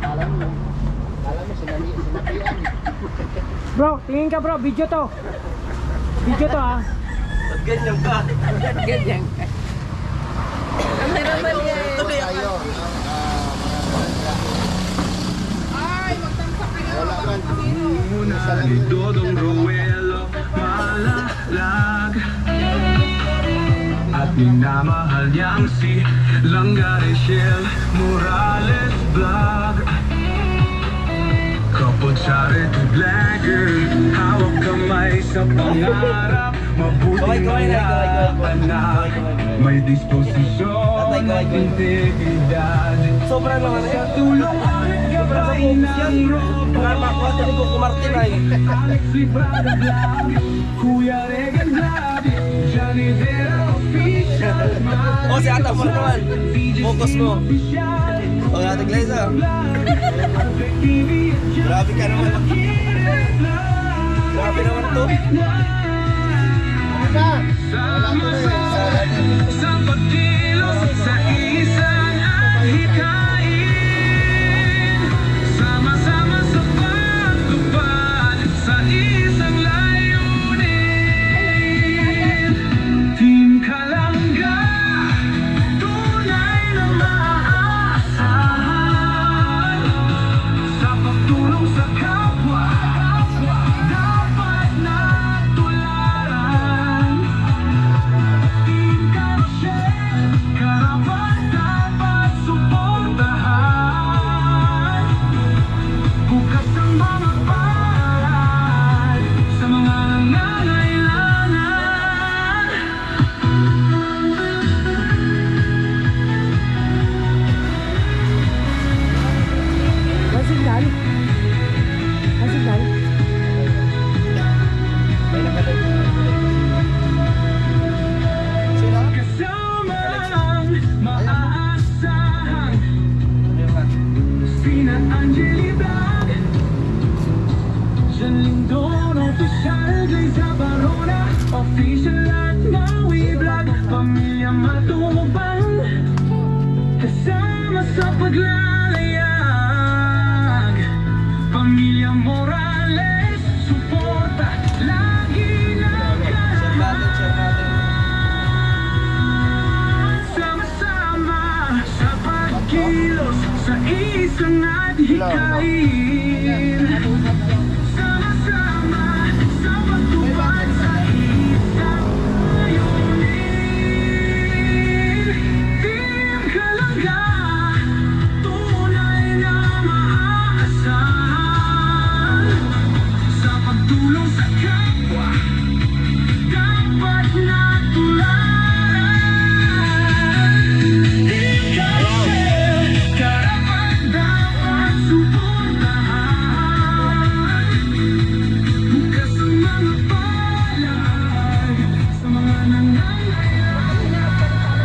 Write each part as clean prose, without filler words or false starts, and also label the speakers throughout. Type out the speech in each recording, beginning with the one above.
Speaker 1: Alam mo, sinabihan.
Speaker 2: Bro, tingin ka bro, video to. Video to ha.
Speaker 3: Ba't ganyan ka?
Speaker 4: Ganyan. Ang hirapan niya eh.
Speaker 1: Tuloy tayo.
Speaker 4: Ay, magtamsak kayo.
Speaker 1: Wala man.
Speaker 5: Muna ni Dodong Roelo malalag at minamahal niyang si Langga Rachel Morales Vlog. Kapag charity vlogger, hawak kamay sa pangarap, mabuting mga anak, may disposisyon at integridad.
Speaker 3: Sobrang naman eh.
Speaker 5: Sa tulong at gabay ng
Speaker 3: Mga bakwa, tali ko kumartin ay.
Speaker 5: Alex Librada Vlog, Kuya Regan Vlog, Johnny Vera Official.
Speaker 3: O, si Ata, focus naman. Focus mo. O, natin Glaze ah. Grabe ka naman. Grabe naman to.
Speaker 5: Sa pagkilos sa isang ahikain, sama-sama sa pagtupad sa isang layunin. Team Kalangga, tunay na maaasahan. Sa pagtulong sa kapwa, dapat na tularan. Team Kalangga, karapat dapat suportahan. Bukas ang mga palad sa mga nangangailangan.
Speaker 2: May signal. May signal.
Speaker 5: Kasama ang maaasahan sina Angeli Vlog, Jan Lindon Official, Glaze Barona Official at Maui Vlog, Pamilya Matubang, kasama sa paglalayag. Pamilya Morales, suporta lagi na
Speaker 3: Share natin, share natin.
Speaker 5: sama-sama sa pagkilos sa isang adhikain. Sama-sama sa pagtupad sa isang layunin. Team Kalangga, tunay na maaasahan. Sa pagtulong sa kapwa, dapat na tularan. Team Kalangga, karapat dapat suportahan. Bukas ang mga palad sa mga nangangailangan.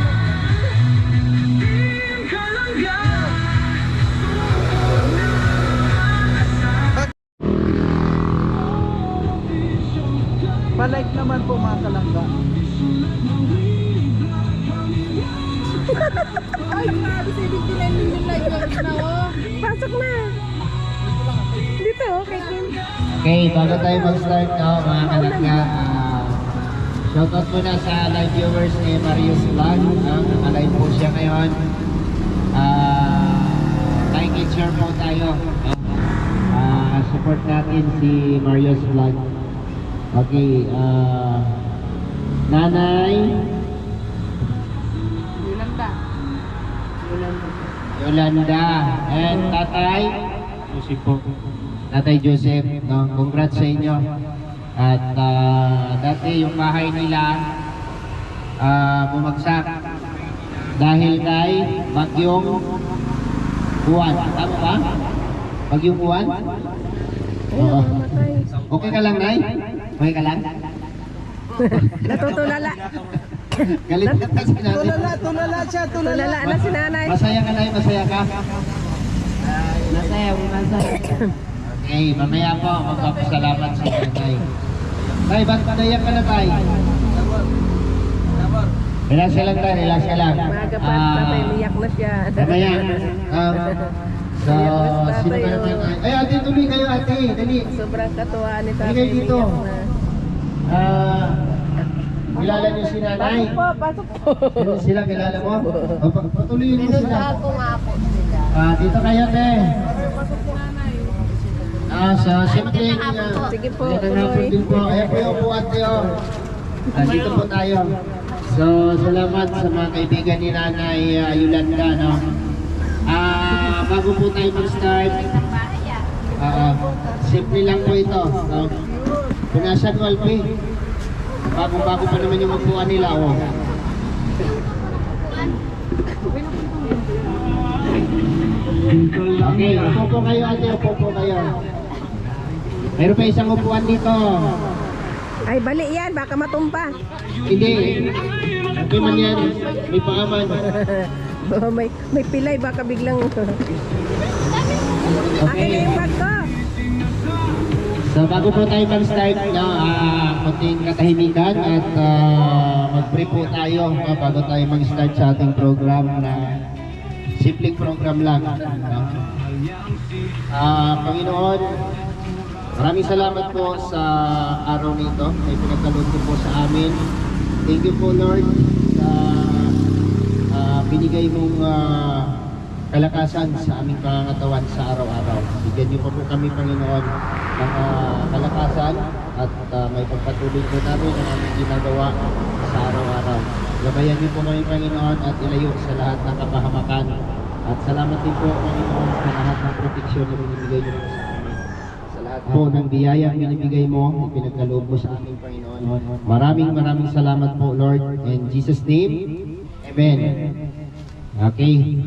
Speaker 5: Team Kalangga,
Speaker 3: Palike naman po mga kalangga.
Speaker 4: Ay, grabe, 79 million like viewers na oh.
Speaker 2: Pasok na. Dito, kay Kim.
Speaker 1: Okay, bago tayo mag-start mga kalangga, shoutout muna sa live viewers ni Marius Vlog. Naka-live po siya ngayon. Like and share po tayo. Support natin si Marius Vlog. Okay, Nanay Yolanda and Tatay Joseph po. Tatay Joseph, no? Congrats sa inyo. At dati yung bahay nila bumagsak dahil kay Bagyong Juan. Tama ba? Bagyong Juan? Oo. Okay ka lang, Nay? Okay ka lang?
Speaker 2: Natutulala.
Speaker 1: Galit ka kasi natin.
Speaker 3: Tulala siya, tulala.
Speaker 2: Tulala na si nanay.
Speaker 1: Masaya ka, Nay? Masaya ka?
Speaker 4: Masaya, masaya.
Speaker 1: Okay, mamaya po magpapasalamat sa inyo, Tay. Tay, ba't padayak ka na, Tay? Relax ka lang tayo, relax ka lang.
Speaker 4: Maaga pa, tatay, umiyak na siya.
Speaker 1: Mamaya. So, sino ka naman? Ay, ate, tuloy kayo, ate. Dali.
Speaker 4: Sobrang katuwaan ni tatay.
Speaker 1: Bigay dito.
Speaker 4: umiyak na.
Speaker 1: Kilala niyo si nanay?
Speaker 4: Pasok po, pasok po.
Speaker 1: Sino sila, kilala mo? Patuloyin mo sila.
Speaker 4: Ako nga po sila.
Speaker 1: Dito kayo, te. So, siyempre,
Speaker 4: Sige po,
Speaker 1: magandang hapon
Speaker 4: tuloy.
Speaker 1: din po. Ayan po yung upuan niyo. Dito po tayo. So, salamat sa mga kaibigan ni Nanay Yolanda, no? Bago po tayo mag-start, simple lang po ito. So, punasan walpi. Bagong-bago pa naman yung upuan nila, oh. Okay, upo po kayo, ate. Upo po kayo. Meron pa isang upuan dito.
Speaker 4: Ay, bali yan, baka matumpa.
Speaker 1: Hindi. Okay man yan. May pangaman.
Speaker 4: may pilay, baka biglang... Akin na yung bag ko.
Speaker 1: So bago po tayo mag-start, no, konting katahimikan at mag-pray po tayo bago tayo mag-start sa ating program na simpleng program lang. No? Panginoon, maraming salamat po sa araw nito. May pinagkaloob niyo po sa amin. Thank you po, Lord, sa binigay mong kalakasan sa aming pangangatawan sa araw-araw. Bigyan niyo po kami, Panginoon, ng kalakasan at may pagpatuloy po namin ang aming ginagawa sa araw-araw. Gabayan niyo po kami, Panginoon, at ilayo sa lahat ng kapahamakan. At salamat din po, Panginoon, sa lahat ng proteksyon na binibigay niyo po sa amin. Sa lahat po ng biyayang binibigay mo, pinagkaloob mo sa aming Panginoon. Maraming salamat po, Lord. In Jesus' name, Amen. Okay.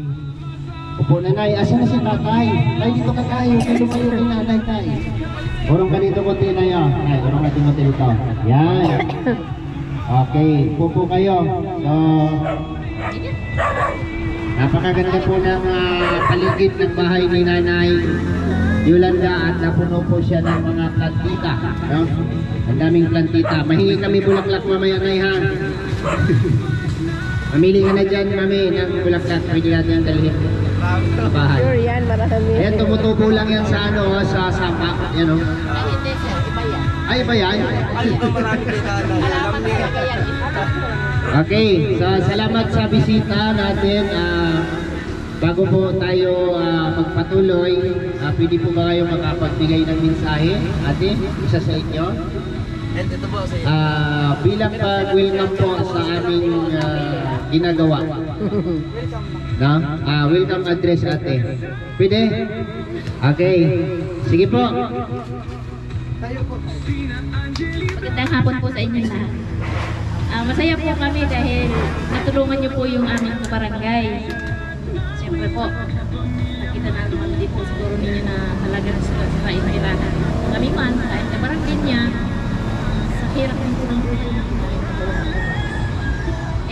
Speaker 1: Upo na, Nay. Asa na si tatay? Tay, dito ka tayo. Dito kayo ni nanay, tay. Urong ka dito konti na yun. Ay, urong ka dito dito. Yan. Okay. Upo po kayo. So, napakaganda po ng paligid ng bahay ni Nanay Yolanda at napuno po siya ng mga plantita. No? Ang daming plantita. Mahingi kami bulaklak mamaya, Nay, ha? Mamili ka na dyan, Mami, ng bulaklak. Pwede natin ang dalhin. Bahay.
Speaker 4: Sure yan, marami.
Speaker 1: Ayan, tumutubo lang yan sa ano, sa sapa. Yan o.
Speaker 4: Ay, hindi sir, iba yan.
Speaker 1: Ay, ba yan?
Speaker 3: Ay, ito marami kay Nanay. Alam niya.
Speaker 1: Okay, so salamat sa bisita natin. Bago po tayo magpatuloy, pwede po ba kayo makapagbigay ng mensahe? Ate, isa sa inyo.
Speaker 3: And ito po sa
Speaker 1: Bilang pag-welcome po sa aming ginagawa. No? Welcome address, ate. Pwede? Okay. Sige po.
Speaker 6: Magandang hapon po sa inyo lahat. Masaya po kami dahil natulungan niyo po yung aming barangay. Siyempre po, nakita naman din po siguro ninyo na talagang sila ina-irahan. Kami man, kahit na barangay niya, sa hirap din po ng grupo na pinagtulungan po.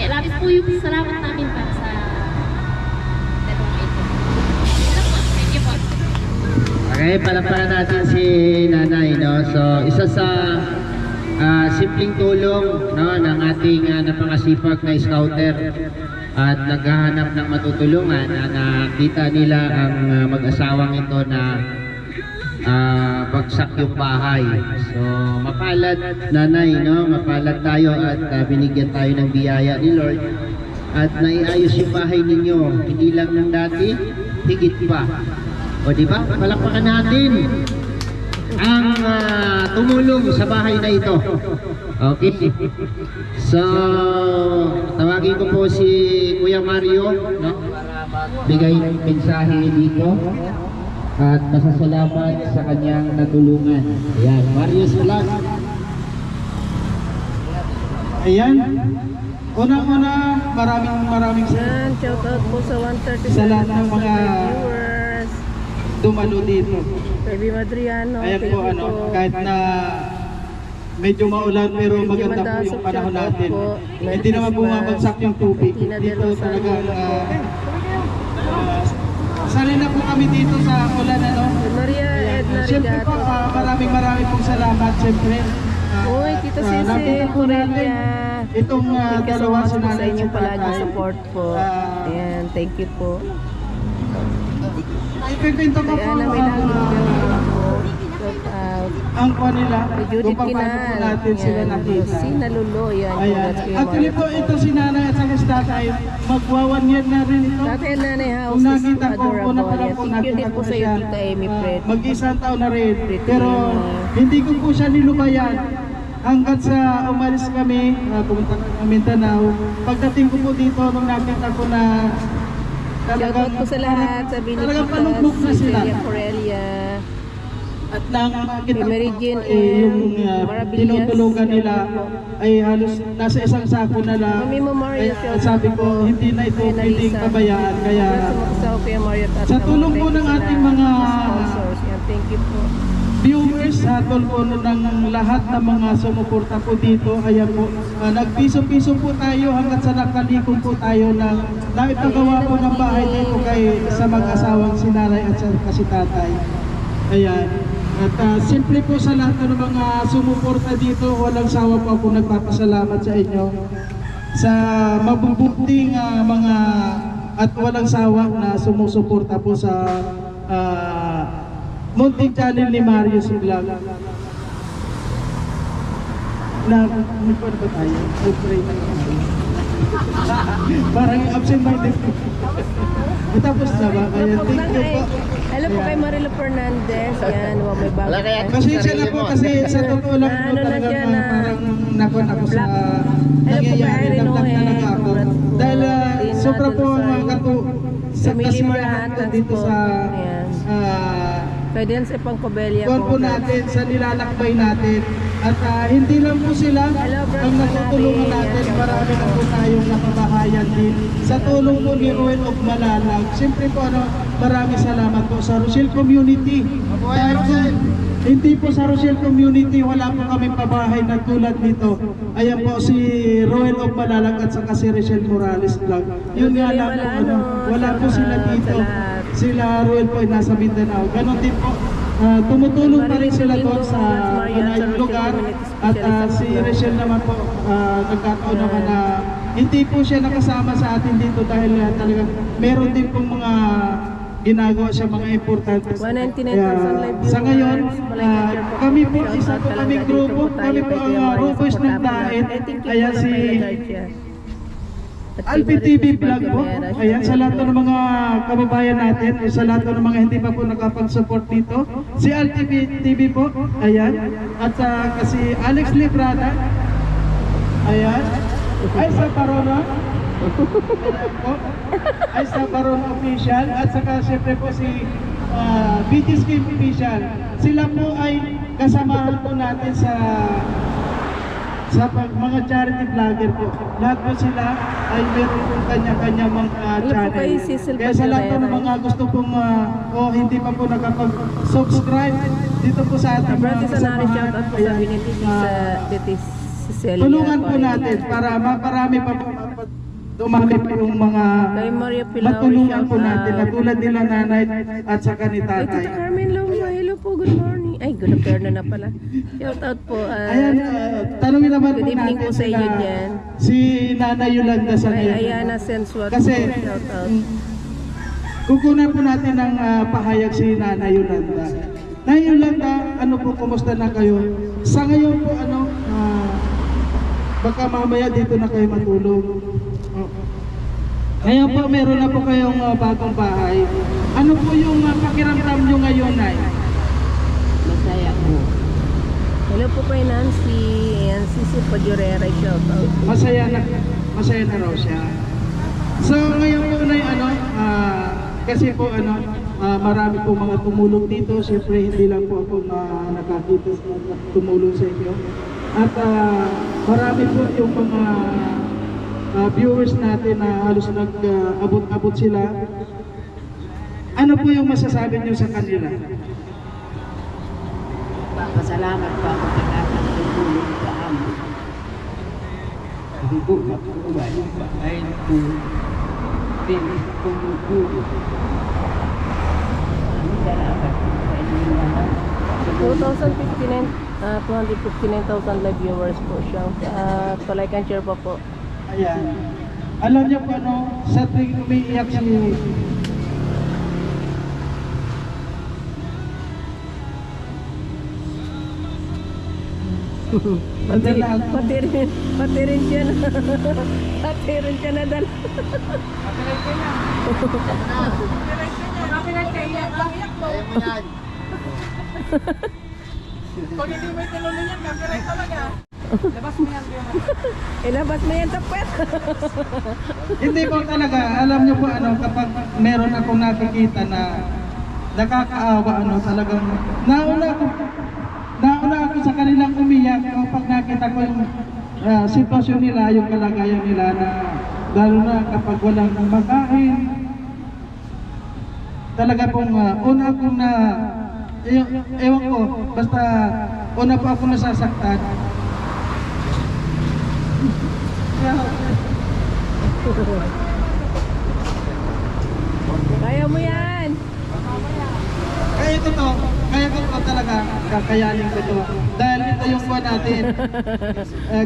Speaker 6: Labis po yung salamat namin para sa dalawang ito. Thank you po.
Speaker 1: Okay, palaparan natin si Nanay, no? So, isa sa simpleng tulong, no, ng ating napakasipag na scouter at naghahanap ng matutulungan na nakita nila ang mag-asawang ito na bagsak yung bahay. So, mapalad, Nanay, no? Mapalad tayo at binigyan tayo ng biyaya ni Lord at naiayos yung bahay ninyo. Hindi lang ng dati, higit pa. O diba? Palakpakan natin ang tumulong sa bahay na ito. Okay. So, tawagin ko po si Kuya Mario, no? Bigay ng mensahe dito at masasalamat sa kanyang natulungan. Ayan, Mario Salag.
Speaker 7: Ayan. Unang-una, maraming
Speaker 4: Yan, shout out po sa 135
Speaker 7: Sa lahat ng mga
Speaker 4: viewers.
Speaker 7: dumalo dito.
Speaker 4: Baby Madriano,
Speaker 7: Ayan
Speaker 4: thank
Speaker 7: po,
Speaker 4: you
Speaker 7: ano,
Speaker 4: po.
Speaker 7: kahit na medyo maulan pero
Speaker 4: Medyo
Speaker 7: maganda po
Speaker 4: madasok,
Speaker 7: yung panahon
Speaker 4: shout out
Speaker 7: natin.
Speaker 4: po.
Speaker 7: Hindi naman bumabagsak yung tubig.
Speaker 4: Tina de
Speaker 7: Dito
Speaker 4: Los
Speaker 7: talagang
Speaker 4: Santos.
Speaker 7: sanay na po kami dito sa ulan, ano.
Speaker 4: Maria Edna
Speaker 7: Siyempre po,
Speaker 4: Rigato.
Speaker 7: maraming pong salamat, siyempre.
Speaker 4: Uy, Tito Sisi,
Speaker 7: Nakita po natin
Speaker 4: Cornelia.
Speaker 7: itong
Speaker 5: Thank you so
Speaker 7: dalawa
Speaker 5: much
Speaker 7: si
Speaker 5: po sa
Speaker 7: nanay at si
Speaker 5: inyong palaging
Speaker 7: tatay.
Speaker 5: support po. Ayan, thank you po.
Speaker 7: Ipipinto ko po
Speaker 5: Kaya na may nagulong po. Shout out.
Speaker 7: ang kuha nila.
Speaker 5: Kay Judith
Speaker 7: Kung paano po
Speaker 5: Kinal.
Speaker 7: natin sila
Speaker 5: Ayan,
Speaker 7: nakita.
Speaker 5: si Nalulo. Ayan,
Speaker 7: Ayan.
Speaker 5: congrats kay
Speaker 7: Actually po,
Speaker 5: Mario.
Speaker 7: ito si nanay at saka si tatay. Magwa 1 year na rin ito.
Speaker 5: Tatay and Nanay House
Speaker 7: Kung
Speaker 5: is
Speaker 7: nakita ko,
Speaker 5: adorable.
Speaker 7: una pa lang
Speaker 5: Ayan,
Speaker 7: po
Speaker 5: thank you
Speaker 7: nakita
Speaker 5: din
Speaker 7: ko
Speaker 5: po sa iyo,
Speaker 7: siya.
Speaker 5: Tita Amy Fred.
Speaker 7: Mag-isang taon na rin.
Speaker 5: Pretty
Speaker 7: Pero
Speaker 5: Amy.
Speaker 7: hindi ko po siya nilubayan. Hanggat sa umalis kami, pumunta kami ng Mindanao. Pagdating ko po dito, nung nakita ko na
Speaker 5: Shoutout po sa lahat, sa
Speaker 7: talagang palugmok na
Speaker 5: Biniquitas,
Speaker 7: sila.
Speaker 5: Celia Corelia,
Speaker 7: At nang makita
Speaker 5: Kay Mary
Speaker 7: ko
Speaker 5: Jane
Speaker 7: yung
Speaker 5: Maravillas.
Speaker 7: tinutulungan nila ay halos nasa isang sako na lang.
Speaker 5: Mami Mario,
Speaker 7: Kaya
Speaker 5: shoutout
Speaker 7: sabi ko,
Speaker 5: po.
Speaker 7: hindi na ito
Speaker 5: Kay
Speaker 7: pwedeng
Speaker 5: Nalisa.
Speaker 7: pabayaan. Kaya
Speaker 5: Sa Kuya Mario at
Speaker 7: sa tulong po ng ating mga
Speaker 5: sponsors. Yan, thank you po.
Speaker 7: viewers, hatol po ng lahat ng mga sumuporta po dito. Ayan po, nagpiso-piso po tayo hanggat sa nakalikom po tayo na naipagawa po ng bahay dito kay sa mag-asawang si nanay at sa si tatay. Ayan. At simple po sa lahat ng mga sumuporta dito, walang sawa po ako nagpapasalamat sa inyo sa mabubuting mga at walang sawa na sumusuporta po sa munting channel ni Marius Vlog. Nagpano ba tayo? Nag-pray na tayo. Parang absent-minded. Tapos na ba? Ayan, thank you po.
Speaker 5: Hello po kay Marilo Fernandez. Yan, may bago.
Speaker 1: Wala kaya
Speaker 7: Pasensya na po kasi sa totoo lang po
Speaker 5: Ano na
Speaker 7: talaga
Speaker 5: siya na
Speaker 7: parang nakuha ako sa
Speaker 5: Hello po kay
Speaker 7: nangyayari.
Speaker 5: Irene
Speaker 7: Naglag
Speaker 5: Ohe.
Speaker 7: talaga ako.
Speaker 5: Congrats po.
Speaker 7: Dahil
Speaker 5: Tina
Speaker 7: sobra po
Speaker 5: Del
Speaker 7: ang
Speaker 5: Rosario.
Speaker 7: sa
Speaker 5: Emily
Speaker 7: kasiyahan
Speaker 5: Morahat,
Speaker 7: ko dito
Speaker 5: po.
Speaker 7: sa
Speaker 5: Ayan.
Speaker 7: ah,
Speaker 5: Kay Dense Pangcobelia.
Speaker 7: kuwan po natin sa nilalakbay natin at hindi lang po sila
Speaker 5: Hello, Brad
Speaker 7: ang natutulungan
Speaker 5: Manabi.
Speaker 7: natin,
Speaker 5: Yan,
Speaker 7: marami na po tayong napabahayan din sa tulong po ni Ruel of Malalag. Siyempre po maraming salamat po sa Rochelle Community. Dahil kung hindi po sa Rochelle Community, wala po kaming pabahay na tulad nito. Ayan po si Ruel of Malalag at saka si Rochelle Morales Vlog. Yun nga lang po, wala po sila dito. Sila Ruel po ay nasa Mindanao. Ganon din po. Tumutulong pa rin sila doon sa malayong lugar. At si Rachel naman po, nagkataon naman na hindi po siya nakasama sa atin dito dahil talagang meron din pong mga ginagawa siya mga importante.
Speaker 5: 199,000 live viewers.
Speaker 7: Sa ngayon, kami po,
Speaker 5: Shoutout
Speaker 7: isa po
Speaker 5: talaga
Speaker 7: kami
Speaker 5: dito
Speaker 7: grupo,
Speaker 5: po tayo
Speaker 7: kami po
Speaker 5: kay Kuya
Speaker 7: ang
Speaker 5: Mario
Speaker 7: Rubos ng
Speaker 5: Supportable.
Speaker 7: Daet.
Speaker 5: I think
Speaker 7: Kaya
Speaker 5: yung
Speaker 7: si
Speaker 5: Pala Garcia. At kay
Speaker 7: Alpi TV
Speaker 5: Marites
Speaker 7: Vlog po.
Speaker 5: Valgamera,
Speaker 7: Ayan, sa lahat
Speaker 5: shoutout
Speaker 7: ng mga kababayan natin, sa lahat ng mga hindi pa po nakapag-support dito. Si Alpi TV po, ayan. At kasi Alex Librada, ayan. Ay sa Barona. Po. Ay sa Barona Official. At saka siyempre po si BTS Game Official. Sila po ay kasamahan po natin sa mga charity vlogger po. Lahat po sila ay meron po kanya-kanya mga
Speaker 5: Hello po
Speaker 7: channel.
Speaker 5: kay Cecil
Speaker 7: Kaya sa lahat po ng
Speaker 5: Padillera.
Speaker 7: mga gusto pong o hindi pa po nakapag-subscribe dito po sa ating mga
Speaker 5: Brother Sanari,
Speaker 7: kasamahan.
Speaker 5: shoutout po sa
Speaker 7: Ayan,
Speaker 5: Biniti sa Titi Cecilia.
Speaker 7: tulungan po
Speaker 5: Corelia.
Speaker 7: natin para maparami pa po dumami po yung mga
Speaker 5: Kay Maria Pilar,
Speaker 7: matulungan po
Speaker 5: shout
Speaker 7: natin
Speaker 5: out.
Speaker 7: na tulad nila nanay at saka ni
Speaker 5: Ay,
Speaker 7: tatay.
Speaker 5: Tita Carmen Loma, hello po, good morning. Ay, good afternoon na pala. Shout out po.
Speaker 7: Ayan, tanongin naman
Speaker 5: good
Speaker 7: po
Speaker 5: evening
Speaker 7: natin
Speaker 5: po sa inyo
Speaker 7: sila,
Speaker 5: dyan.
Speaker 7: si Nanay Yolanda sa
Speaker 5: Ay,
Speaker 7: ngayon.
Speaker 5: Ayana Sensuat
Speaker 7: Kasi
Speaker 5: po, shout out.
Speaker 7: kukunan po natin ng pahayag si Nanay Yolanda. Nanay Yolanda, ano po, kumusta na kayo? Sa ngayon po, baka mamaya dito na kayo matulog. Ngayon po, meron na po kayong bagong bahay. Ano po yung pakiramdam nyo ngayon, Nay?
Speaker 5: Masaya po. Hello po kay Nancy. Ayan, Sisi Padurera, shout out.
Speaker 7: Masaya na raw siya. So ngayon po na kasi po marami po mga tumulong dito. Siyempre hindi lang po ako nakakita sa tumulong sa inyo. At marami po yung mga viewers natin na halos nag-abot-abot sila. Ano po yung masasabi niyo sa kanila?
Speaker 8: Pasalamat po ako sa lahat ng tutulong sa amin. Hindi po makuha yung bahay po. Pinis kong po. Ang salamat po sa inyo lahat. Sa
Speaker 5: 259,000 live viewers po siya. So like and share pa po.
Speaker 7: Ayan. Alam niyo po ano, sa tuwing umiiyak si
Speaker 5: Pati rin siya na. Pati rin siya na dala.
Speaker 4: Kung hindi may tinulong yan, copyright talaga.
Speaker 5: Ilabas mo yan sa puwet.
Speaker 7: Hindi po talaga, alam niyo po ano, kapag meron akong nakikita na nakakaawa ano, talagang nauna ako sa kanilang umiyak kapag nakita ko yung sitwasyon nila, yung kalagayan nila na lalo na kapag walang makain. Talaga pong una akong ewan ko, basta una po ako nasasaktan.
Speaker 5: Kaya mo yan.
Speaker 7: Kaya ko to, kaya ko to talaga, kakayanin ko to. Dahil ito yung buwan natin.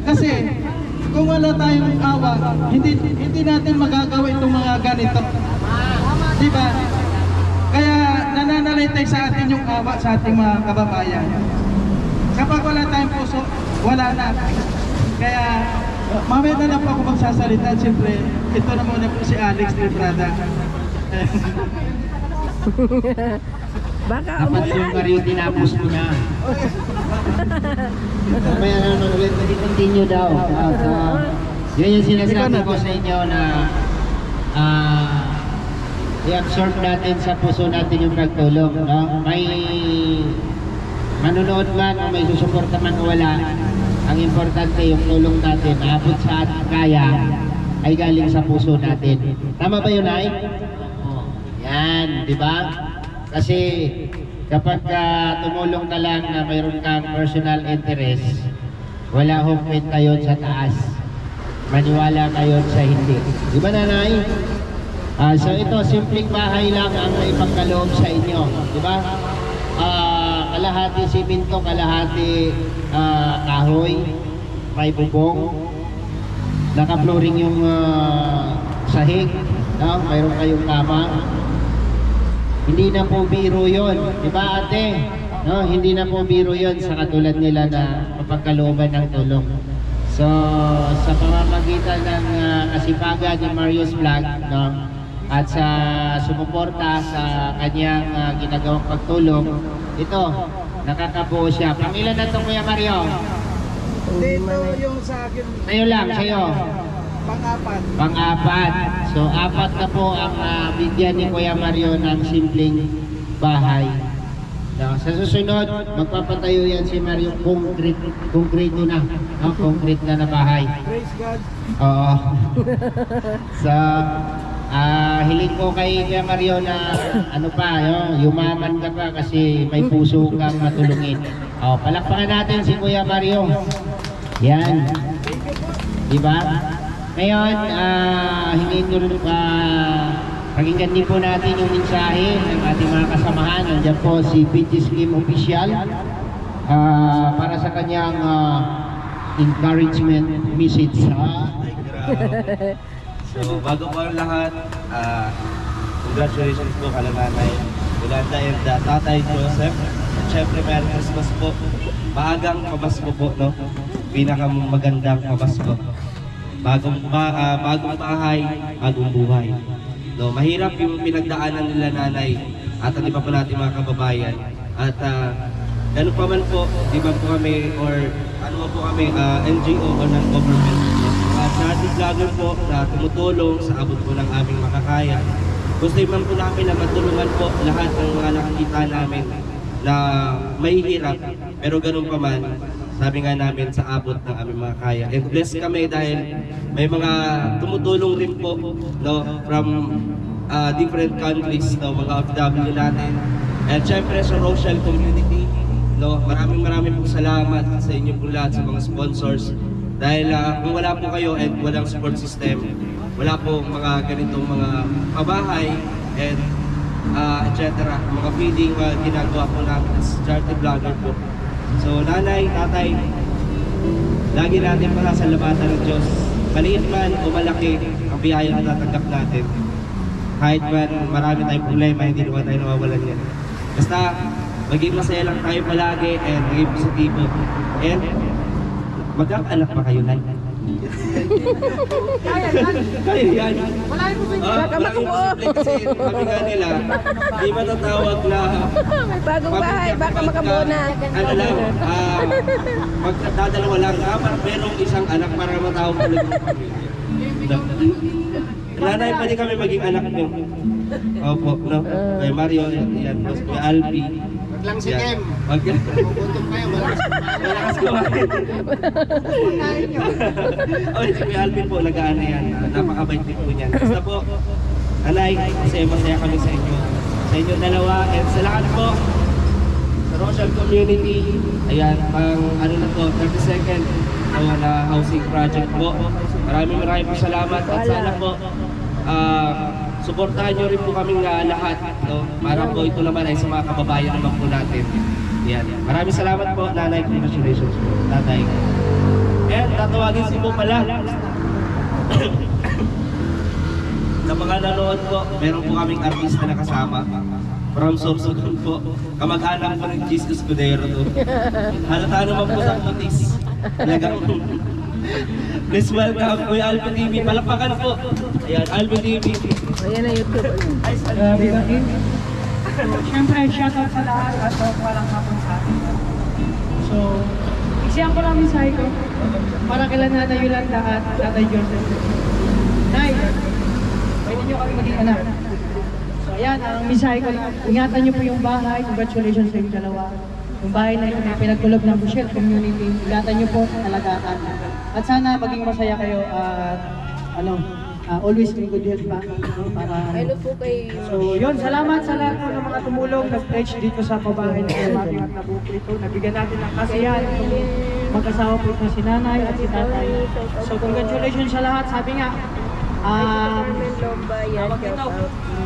Speaker 7: Kasi, kung wala tayong awa, hindi natin magagawa itong mga ganito. Diba? Kaya nananalitay sa atin yung awa sa ating mga kababayan. Kapag wala tayong puso, wala na. Kaya, mamaya na lang po ako magsasalita. Siyempre, ito na muna po si Alex Librada.
Speaker 5: Baka
Speaker 1: Dapat yung Mario tinapos mo na. Mamaya na naman ulit, continue daw. Yun yung sinasabi ko sa inyo na i-absorb natin sa puso natin yung pagtulong. No? May manunood man o may susuporta man o wala, ang importante yung tulong natin, abot sa ating kaya, ay galing sa puso natin. Tama ba yun, Ay? Yan, di ba? Kasi kapag tumulong ka lang na mayroon kang personal interest, wala hukmin kayo sa taas. Maniwala kayo sa hindi. Di ba, Nanay? So ito, simpleng bahay lang ang ipagkaloob sa inyo. Di ba? Kalahati siminto, kalahati kahoy, may bubong, naka-flooring yung sahig, no? Mayroon kayong kama. Hindi na po biro yun, di ba ate? No, hindi na po biro yun sa katulad nila na mapagkalooban ng tulong. So, sa pamamagitan ng kasipagan ni Mario's Vlog, no, at sa sumuporta sa kanyang ginagawang pagtulong, ito, nakakabuo siya. Pangilan na ito, Kuya Mario?
Speaker 7: Dito yung sa akin.
Speaker 1: Sa'yo lang, sa'yo.
Speaker 7: Pang-apat.
Speaker 1: Pang-apat. So, 4 na po ang bigyan ni Kuya Mario ng simpleng bahay. No, sa susunod, magpapatayo yan si Mario concrete na. No, concrete na bahay.
Speaker 7: Praise God.
Speaker 1: Oo. So, hiling ko kay Kuya Mario na ano pa, yumaman ka pa kasi may puso kang matulungin. Palakpakan natin si Kuya Mario. Yan. Diba? Ngayon, hingin ko rin pakinggan din po natin yung mensahe ng ating mga kasamahan. Nandiyan po si PG Slim Official para sa kanyang encouragement message.
Speaker 3: So, bago po ang lahat, congratulations po kala Nanay Yolanda and Tatay Joseph. At syempre, Merry Christmas po. Maagang Pabasko po, no? Pinakamagandang Pabasko. Bagong bahay, bagong buhay. No, mahirap yung pinagdaanan nila Nanay at ang iba po natin mga kababayan. At ganun pa man po, di ba po kami or ano po kami, NGO o non-government. Charity vlogger po na tumutulong sa abot po ng aming makakaya. Gusto man po namin na matulungan po lahat ng mga nakikita namin na may hirap. Pero ganun pa man, sabi nga namin sa abot ng aming mga kaya. And blessed kami dahil may mga tumutulong rin po, no, from different countries, no, mga OFW natin. And syempre sa Rochelle community, no, maraming pong salamat sa inyo po lahat sa mga sponsors. Dahil kung wala po kayo and walang support system, wala po mga ganitong mga pabahay and etc. Mga feeding, ginagawa po namin as charity vlogger po. So nanay, tatay, lagi natin pasasalamatan ng Diyos. Maliit man o malaki ang biyaya na natanggap natin. Kahit man marami tayong problema, hindi naman tayo nawawalan yan. Basta maging masaya lang tayo palagi and maging positibo. And mag-anak pa kayo, Nay? Kaya yan.
Speaker 5: Baka makabuo.
Speaker 3: Kasi kami nga nila, di matatawag na
Speaker 5: May bagong bahay, baka makabuo na.
Speaker 3: ano lang, magdadalawa lang. Parang merong isang anak para matawag ulit yung pamilya. Nanay, pwede kami maging anak niyo. Opo, no? Kay Mario, yan. Kay Alpi.
Speaker 1: Wag lang si Kem.
Speaker 3: Wag yan.
Speaker 1: Pupuntok kayo,
Speaker 3: Malakas kumain. Oy, si Kuya Alvin po, nag-aano yan. Napakabait din po niyan. Basta po, Nanay, masaya kami sa inyo. Sa inyo dalawa, and sa lahat po, sa Rochelle community, ayan, pang ano na po, 32nd na housing project po. Maraming po salamat at sana po, suportahan nyo rin po kaming lahat, no? Para po ito naman ay sa mga kababayan naman po natin. Yan. Maraming salamat po, Nanay. Congratulations po, Tatay. And tatawagin si po pala. Sa mga nanood po, meron po kaming artista na kasama. From Sorsogon po. Kamag-anak po ng Gis Escudero to. Halata naman po sa putis. Talagang please welcome, Kuya Alvin TV. Palakpakan po. Ayan, Alvin TV.
Speaker 5: Ayan na YouTube.
Speaker 2: Siyempre, shoutout sa lahat at walang hapon sa akin. So, isiyan ko lang mensahe ko para kila Nanay Yolanda at Tatay Joseph. Nay, pwede nyo kami maging anak. So, ayan, ang mensahe ko lang. Ingatan nyo po yung bahay. Congratulations sa inyong dalawa. Yung bahay na yun ay pinagkulob ng Rochelle community. Ingatan nyo po, alagaan. At sana maging masaya kayo at always in good health pa. Para
Speaker 5: Hello po kay...
Speaker 2: So yun, salamat sa lahat po ng mga tumulong, nag-pledge dito sa pabahay ng Kumating at nabuko ito. Nabigyan natin ng kasiyahan itong mag-asawa po ito si Nanay at si Tatay. So congratulations sa lahat. Sabi nga,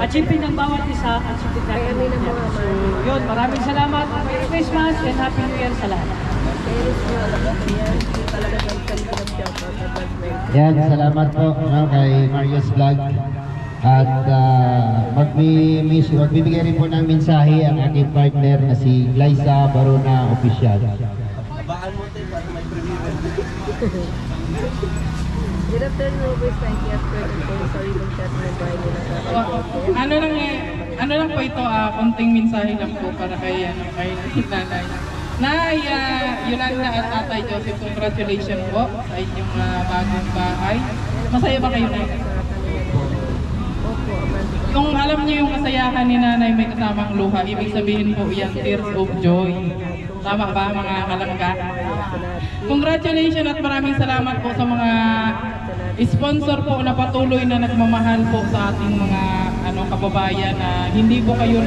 Speaker 2: achieving ng bawat isa at achieving natin ng mga. So yun, maraming salamat. Merry Christmas and Happy New Year sa lahat.
Speaker 1: Yan, salamat po kay Mario's Vlog. At magbibigay rin po ng mensahe ang aking partner na si Glyza Barona Official.
Speaker 3: Abaan mo tayo para may preview.
Speaker 5: Good afternoon, Robert. Thank you for the sorry ng chat ng bahay nila sa
Speaker 9: Ano lang po ito, konting mensahe lang po para kay Nanay. Nay, Yolanda at Tatay Joseph, congratulations po sa inyong bagong bahay. Masaya ba kayo, Nay? Kung alam niyo yung kasayahan ni Nanay may kasamang luha, ibig sabihin po yan, tears of joy. Tama ba, mga kalangga? Congratulations at maraming salamat po sa mga sponsor po na patuloy na nagmamahal po sa ating mga kababayan na hindi po kayo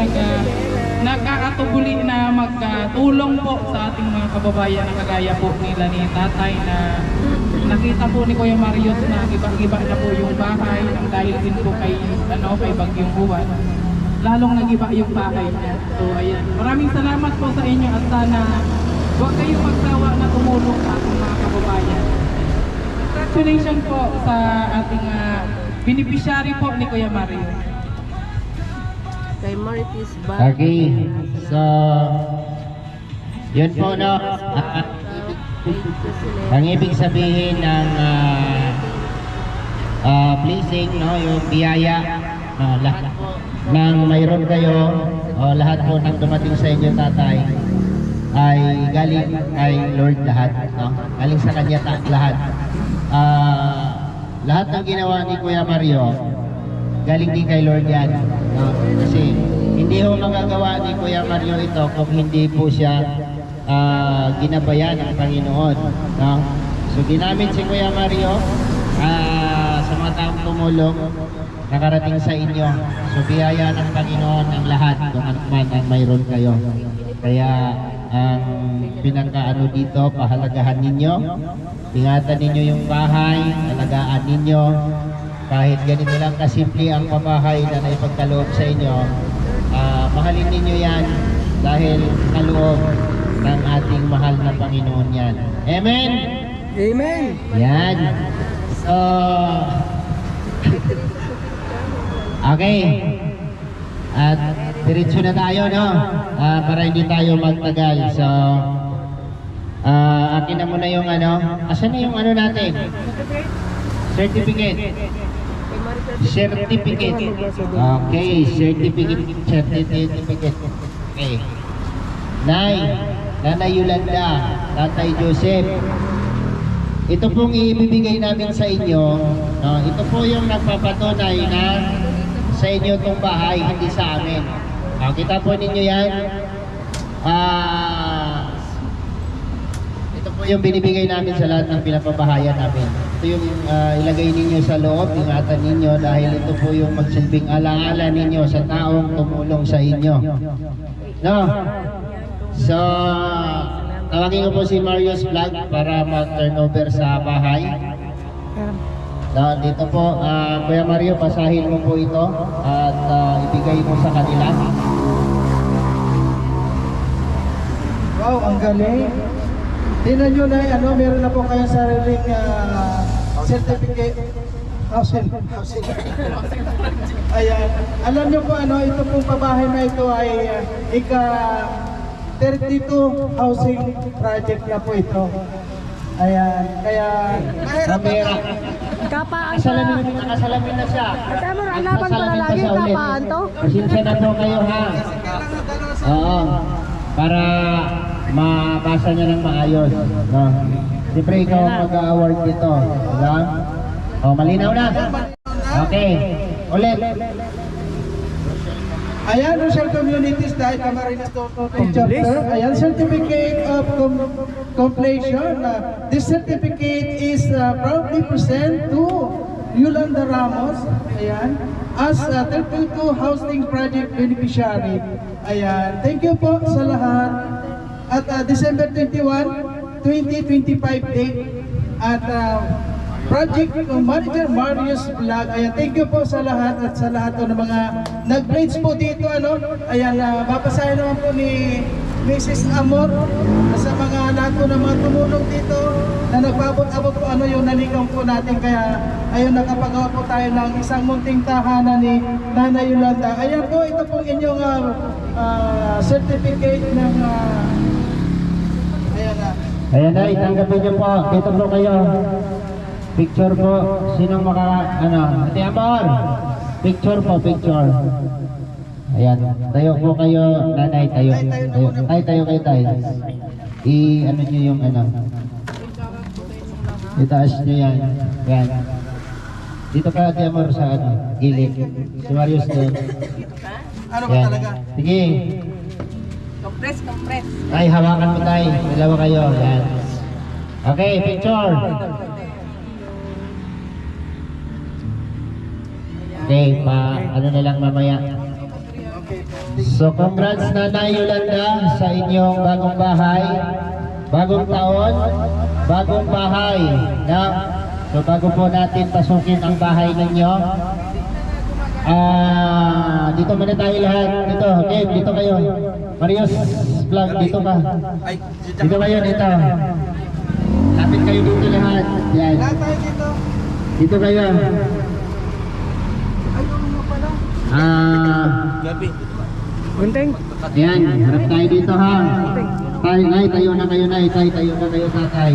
Speaker 9: nakakatubuli na magtulong po sa ating mga kababayan na kagaya po nila ni Tatay na nakita po ni Kuya Marios na iba-iba na po yung bahay nang dahil din po kay Bagyong Uwan. Lalong nag-iba yung bahay niya. So ayan, maraming salamat po sa inyo at sana huwag kayong magsawa na tumulong sa ating mga kababayan. Congratulations po sa ating beneficiary po ni Kuya Mario.
Speaker 5: Kay Maritis ba?
Speaker 1: Okay, so yun po no. Ang ibig sabihin ng blessing, no, yung biyaya, lahat ng mayroon kayo, lahat po ng dumating sa inyo, Tatay, ay galing kay Lord lahat, no? Galing sa Kanya lahat. Lahat ng ginawa ni Kuya Mario, galing din kay Lord yan, no? Kasi hindi ho magagawa ni Kuya Mario ito kung hindi po siya ginabayan ng Panginoon, no? So ginamit si Kuya Mario sa mga taong tumulong nakarating sa inyo. So biyaya ng Panginoon ang lahat kung ano man ang mayroon kayo. Kaya ang pinakaano dito, pahalagahan ninyo, ingatan ninyo yung bahay, alagaan ninyo. Kahit ganito lang kasimple ang pabahay na naipagkaloob sa inyo, mahalin ninyo yan dahil kaloob ng ating mahal na Panginoon yan. Amen?
Speaker 5: Amen.
Speaker 1: Yan. So, okay. At diretso na tayo, no? Para hindi tayo magtagal. So, akin na muna yung ano. Asan na yung ano natin? Certificate. Certificate. Okay, certificate. Okay. Nanay Yolanda, Tatay Joseph. Ito pong ibibigay namin sa inyo. No, ito po yung nagpapatunay na sa inyo itong bahay, hindi sa amin. Kita po ninyo yan. Ito po yung binibigay namin sa lahat ng pinapabahayan namin. Ito yung ilagay ninyo sa loob, ingatan ninyo dahil ito po yung magsilbing alaala ninyo sa taong tumulong sa inyo. No? So, tawagin ko po si Marius Vlog para mag-turnover sa bahay. Dito po, Kuya Mario, pasahin mo po ito at ibigay mo sa kanila.
Speaker 7: Wow, ang galing. Tingnan nyo na, meron na po kayong sariling certificate. Housing. Ayan. Alam nyo po, ito pong pabahay na ito ay ika-32 housing project na po ito. Ayan, kaya
Speaker 1: Ramera.
Speaker 5: Kapaan
Speaker 1: Nakasalamin na siya.
Speaker 5: Tama, ang laban ko na lagi, kapaan to?
Speaker 1: Pasensya na po kayo, ha? Oo. Para mabasa niya ng maayos. No? Siyempre ikaw ang mag-award dito. Diba? Malinaw na. Okay. Ulit.
Speaker 7: ayan, Rochelle Communities dahil Camarines Tototing Chapter. Ayan, Certificate of Completion. This certificate is proudly present to Yolanda Ramos. Ayan, as 32 housing project beneficiary. Ayan, thank you po sa lahat. At December 21, 2025 date. At Project Manager Marius Vlog. Ayan, thank you po sa lahat at sa lahat ng mga nag-blades po dito. Ayan, babasahin naman po ni Mrs. Amor sa mga lahat po ng mga tumulong dito na nagpabot-abot po yung nalikang po natin. Kaya ayun, nakapagawa po tayo ng isang munting tahanan ni Nanay Yolanda. Ayan po, ito po inyong certificate ng
Speaker 1: Ayan na, itanggapin niyo po. Dito po kayo. Picture po. Sinong Ate Amor. Picture po, picture. Ayan. Tayo po kayo, nanay, tayo. Tayo kayo, tayo. I-ano nyo yung itaas nyo yan. Yan. Dito ka, Ate Amor, sa gilid. Si Marius doon.
Speaker 7: ano ba talaga?
Speaker 1: Sige.
Speaker 5: Compress.
Speaker 1: Ay, hawakan mo tayo. Dalawa kayo. Yan. Okay, picture. Okay, ano na lang mamaya. So, congrats Nanay Yolanda sa inyong bagong bahay. Bagong taon, bagong bahay. So, bago po natin pasukin ang bahay ninyo, dito muna tayo lahat. Dito, okay, dito kayo. Marius Vlog, dito ka. Dito kayo, dito. Lapit kayo dito lahat. Yan. Dito kayo.
Speaker 5: Gunting.
Speaker 1: Ayan, harap tayo dito, ha. Tayo na kayo, Nay. Tayo na kayo, tatay.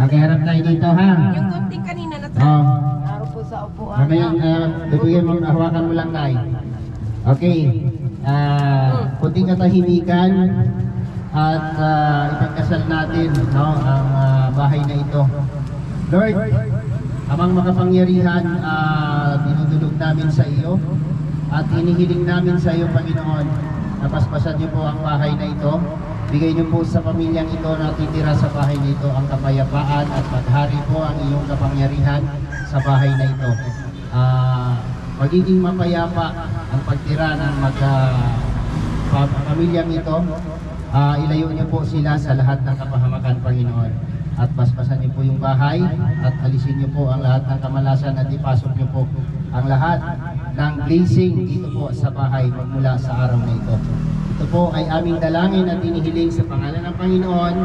Speaker 1: Okay, harap tayo dito, ha.
Speaker 5: Yung gunting kanina na
Speaker 1: Araw
Speaker 5: po sa upuan.
Speaker 1: Mamaya, bibigyan mo, hawakan mo lang, Nay. Okay. Kunting katahimikan at ipagkasal natin, no, ang bahay na ito. Lord, amang makapangyarihan, dinudulog namin sa iyo at hinihiling namin sa iyo, Panginoon, napaspasan niyo po ang bahay na ito. Bigay niyo po sa pamilyang ito na titira sa bahay na ito ang kapayapaan at maghari po ang iyong kapangyarihan sa bahay na ito. Magiging mapayapa ang pagtira ng pamilyang ito. Ilayo niyo po sila sa lahat ng kapahamakan, Panginoon. At paspasan niyo po yung bahay at alisin niyo po ang lahat ng kamalasan at ipasok niyo po ang lahat ng blessing dito po po sa bahay magmula sa araw na ito. Ito po ay aming dalangin at inihiling sa pangalan ng Panginoon.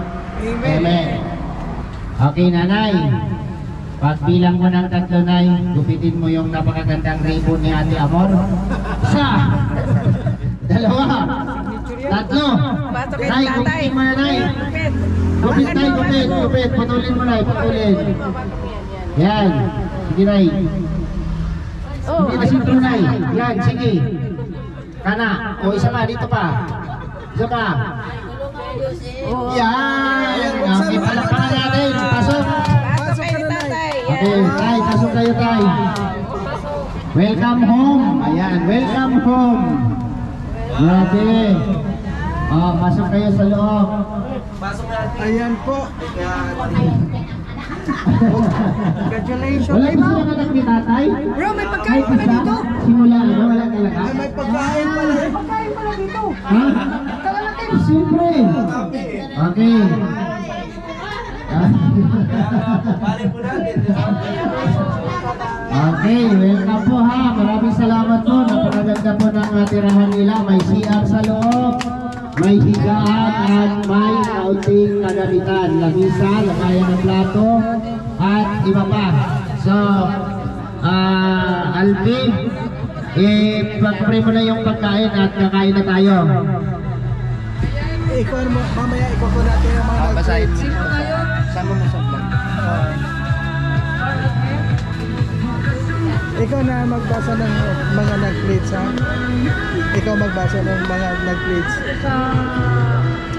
Speaker 1: Amen. Okay, nanay. Pagbilang mo ng 3, nay, gupitin mo yung napakagandang ribbon ni Ate Amor. 1, 2, 3. Nay, gupitin mo na, nay. Gupit, nay, gupit. Putulin mo, nay, putulin. Yan. Sige, nay. Hindi kasi tunay. Yan, sige. Kana. O, isa pa, dito pa. Isa pa. Yan. Okay, palakpakan natin. Pasok. Okay, tay, pasok kayo, tay. Welcome home. Ayan, welcome home. Grabe. Oh, pasok kayo sa loob.
Speaker 7: Ayan po. Congratulations.
Speaker 1: Wala ba sila anak ni tatay?
Speaker 4: Bro, may pagkain pala dito.
Speaker 1: Simula, ano? Wala talaga?
Speaker 7: Ay, may pagkain pala.
Speaker 4: May pagkain pala dito.
Speaker 1: Ha? Siyempre. Okay. Okay, welcome po ha. Maraming salamat po. Napakaganda po ng tirahan nila. May CR sa loob, may higaan at may kaunting kagamitan. Lamisa, lagayan ng plato, at iba pa. So, Albi, pag-pray mo na yung pagkain at kakain na tayo.
Speaker 7: Ikaw mo, mamaya ikaw ko natin yung mga
Speaker 1: Basahin. Sama mo sa vlog.
Speaker 7: Ikaw na magbasa ng mga nag-plates, ha? Ikaw magbasa ng mga nag-plates.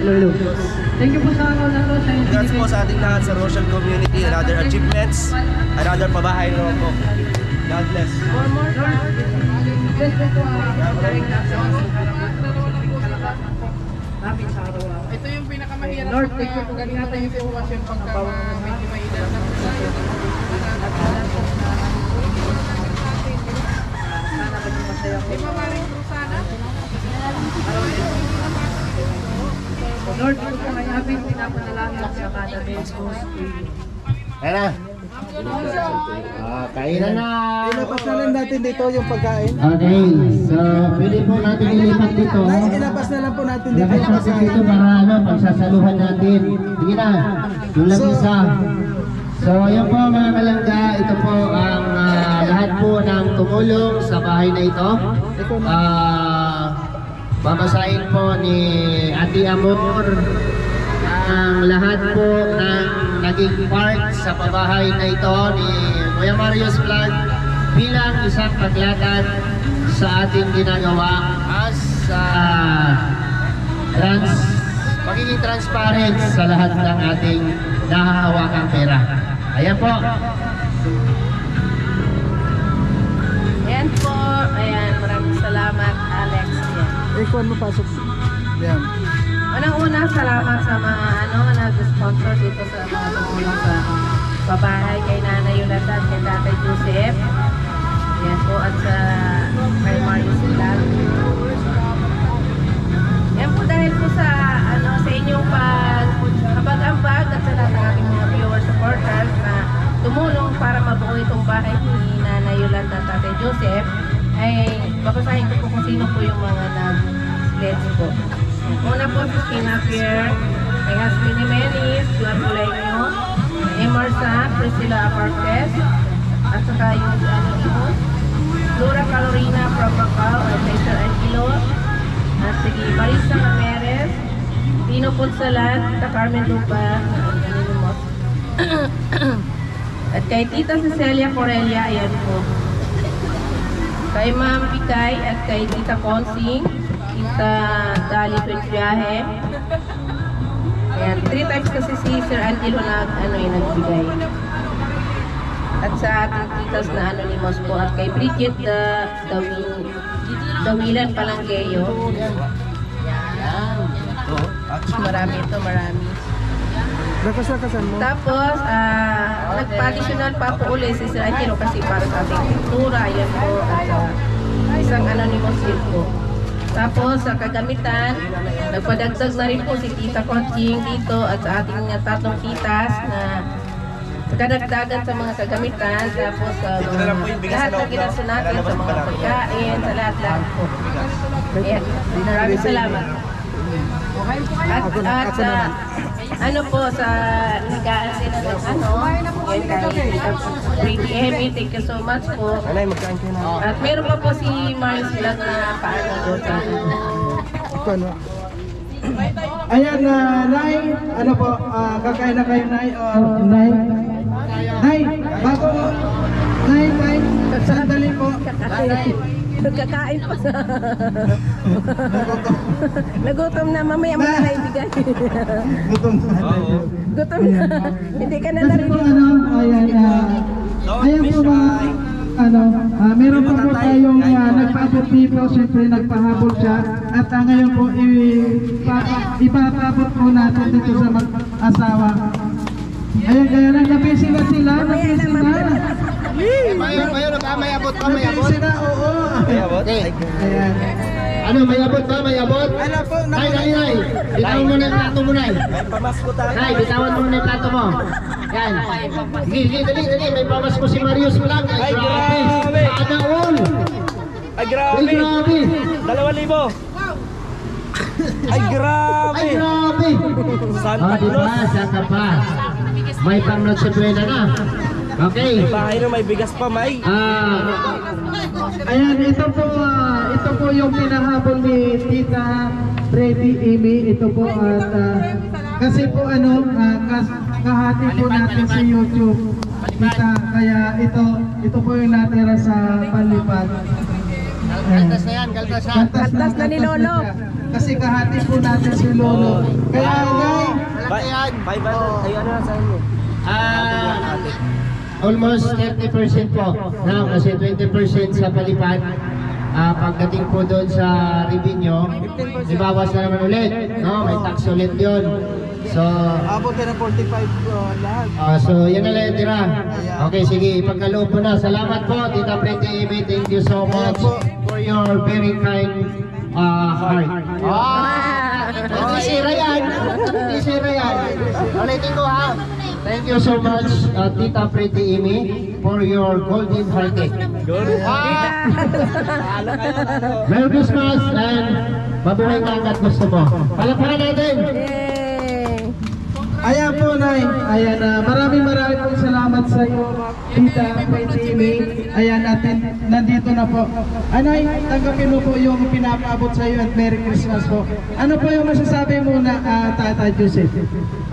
Speaker 2: Lolo. Thank you po sa ano na to.
Speaker 3: Congrats po sa ating lahat sa Rochelle community and other achievements and other pabahay naman po. God bless.
Speaker 9: Ito yung pinakamahirap sa mga ganito yung sitwasyon pagka medyo may edad na Di ba maring sana?
Speaker 2: Lord, ito po ay aming pinapanalangin sa kada beses.
Speaker 1: Tara. Kainan na.
Speaker 7: Ilabas na lang natin dito yung pagkain.
Speaker 1: Okay, so pwede po natin ilipat dito.
Speaker 7: Ay, ilabas na lang po natin dito
Speaker 1: Ilabas
Speaker 7: yung
Speaker 1: natin
Speaker 7: pagkain.
Speaker 1: dito para pagsasaluhan natin. Sige na, yung isa. So yun po mga kalangga, ito po ang lahat po ng tumulong sa bahay na ito. Babasahin po ni Ate Amor ang lahat po ng naging part sa pabahay na ito ni Kuya Marius Vlog bilang isang paglatag sa ating ginagawa as magiging transparent sa lahat ng ating nahahawakang pera. Ayan po.
Speaker 5: Ayan po. Ayan, maraming salamat, Alex. Ayan.
Speaker 7: Ikaw mo pasok. Yan.
Speaker 5: Unang-una, salamat sa mga nag-sponsor dito sa mga tumulong sa babahay kay Nanay Yolanda at kay Tatay Joseph. Ayan po, at sa kay Marius Vlog. Yan po dahil po sa sa inyong pag-ambag at sa lahat ng ating mga viewers supporters na tumulong para mabuo itong bahay ni Nanay Yolanda at Tatay Joseph, ay babasahin ko po kung sino po yung mga nag-pledge po. Una po si Kina Pierre, kay Hasbini Menis, Juan Buleño, Emersa, Priscilla Apartes, at saka yung Flora Calorina from Macau, at Mr. Angelo, at sige, Marisa Ramirez, Pino Ponsalan, Tita Carmen Lupa, at kay Tita Cecilia Corelia, ayan po. Kay Ma'am Pikay at kay Tita Consing, Tita Dali Penfiahe. Ayan, 3 times kasi si Sir Angelo nagbigay. At sa ating titas na anonymous po at kay Bridget Dawilan Palanggeyo. Marami ito, marami.
Speaker 7: Lakas-lakasan mo.
Speaker 5: Tapos, nagpa-additional pa po ulit si Sir Angelo kasi para sa ating kultura. Ayan po, at isang anonymous din po. Tapos, sa kagamitan, nagpadagdag na rin po si Tita Conching dito at sa ating tatlong titas na kadagdagan sa mga kagamitan, tapos lahat ng ginastos natin sa mga pagkain, sa lahat-lahat po. Kaya, maraming salamat. At ano po sa nagaan sila ng Pretty Emmy, thank you so much po. At meron pa po si Mars Vlog na paano doon sa
Speaker 7: Ayan, Nay, ano po, kakain na kayo, Nay, Nay? Nay, bago, Nay, sandali po.
Speaker 5: Kakain pa. Nagutom na, mamaya mo na ibigay.
Speaker 7: Gutom na.
Speaker 5: Gutom na. Hindi ka na
Speaker 7: Kasi po,
Speaker 5: narinig.
Speaker 7: ayan po meron pa po tayong nagpaabot dito, siyempre nagpahabol siya. At ngayon po, ipapabot po natin dito sa mag-asawa. Ayan, kaya lang, napisi na sila, napisi na.
Speaker 1: May abot pa, may abot.
Speaker 7: Napisi na, oo.
Speaker 1: Okay.
Speaker 7: Ayan.
Speaker 1: Ano, may abot ba? May abot?
Speaker 7: Ano po,
Speaker 1: Nay, bitawan mo na yung plato mo, Nay. Nay, bitawan mo na yung plato mo. Yan. Sige, dali. May pamasko si Marius Vlog. Ay, grabe. Sana all.
Speaker 3: Ay, grabe. 2,000. Ay, grabe.
Speaker 1: Ay, grabe.
Speaker 3: Santa
Speaker 1: Diba? Santa pa. May pang-note sa buwela na. Okay.
Speaker 3: Bahay na may bigas pa, may.
Speaker 7: Ayan, ito po yung pinahabol ni Tita Freddy Amy. Ito po at kasi po kahati po natin sa YouTube. Tita, kaya ito po yung natira sa palipad.
Speaker 1: Kaltas na yan, kaltas na.
Speaker 5: Kaltas na ni Lolo.
Speaker 7: Kasi kahati po natin si Lolo. Kaya guys,
Speaker 3: 500. Ay, ano na sa inyo?
Speaker 1: Almost 30% po. No, kasi 20% sa palipad. Pagdating po doon sa revenue, ibawas na naman ulit. No, may tax ulit yun. So,
Speaker 7: abot ka ng 45 lahat.
Speaker 1: so yan na lang yung tira. Okay, sige, ipagkaloob mo na. Salamat po, Tita Pretty Amy. Thank you so much for your very kind heart. Hindi sira yan. Hindi sira yan. Ulitin ko ha. Thank you so much, Tita Pretty Amy, for your golden hearted. Merry Christmas and mabuhay ka hanggat gusto mo. Palakpakan natin.
Speaker 7: Ayan po, Nay. Ayan, maraming pong salamat sa iyo, Tita Pretty Amy. Ayan, nandito na po. Nay, tanggapin mo po yung pinapaabot sa iyo at Merry Christmas po. Ano po yung masasabi muna, Tata Joseph?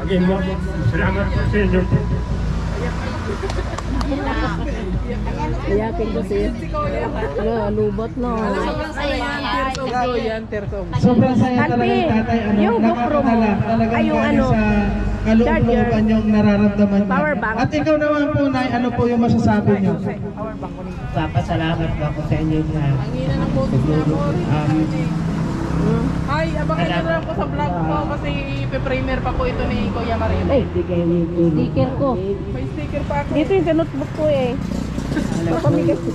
Speaker 10: Again, salamat po sa inyo.
Speaker 5: Iyakin ko siya. Lubot no.
Speaker 7: Sobrang saya talaga, Tatay.
Speaker 5: Yung GoPro mo, ay yung
Speaker 7: sa kalooban yung nararamdaman niya.
Speaker 5: Power bank.
Speaker 7: At ikaw naman po, Nay, ano po yung masasabi niyo?
Speaker 8: Papasalamat po ako sa inyo na
Speaker 9: Ay, abangan nyo lang po sa vlog ko kasi ipe-premier pa po ito ni Kuya Mario.
Speaker 5: Ay, sticker ko.
Speaker 9: May sticker pa ako.
Speaker 5: Dito yung notebook ko eh. Pamigay ko.